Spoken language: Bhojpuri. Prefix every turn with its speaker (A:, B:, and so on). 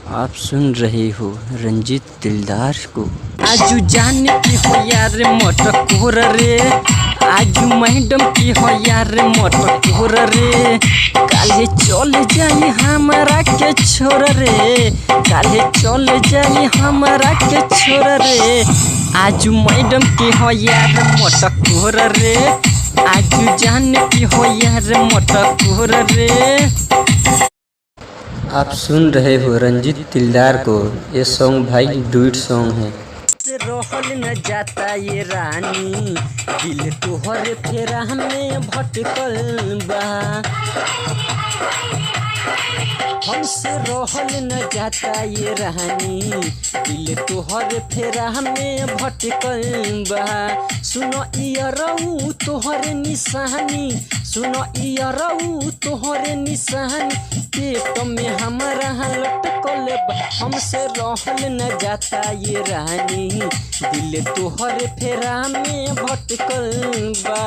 A: आप सुन रहे हो रंजीत दिलदार को। आजू जान की हो यार मटकोर रे, आजू मैडम की हो यार मटकोर रे, काले चल जाई हमारा के छोर रे, काले चल जाई हमारा के छोर रे। आजू मैडम की हो यार मटकोर रे, आजू जान की हो यार मटकोर रे। आप सुन रहे हो रंजीत दिलदार को। ये सॉन्ग भाई डुइट सॉन्ग है। रहल न जाता ये रानी, दिल तोहरे फेरा में भटकल बा, हमसे रहल न जाता ये रानी, दिल तोहरे फेरा में भटकल बा। सुनो इयरऊ तोहरे निशानी, सुनो इयरऊ तोहरे निशानी, पेट में हमारा लटकल बा, हमसे रहल न जाता ये रानी, दिल तोहरे फेरा में भटकल बा।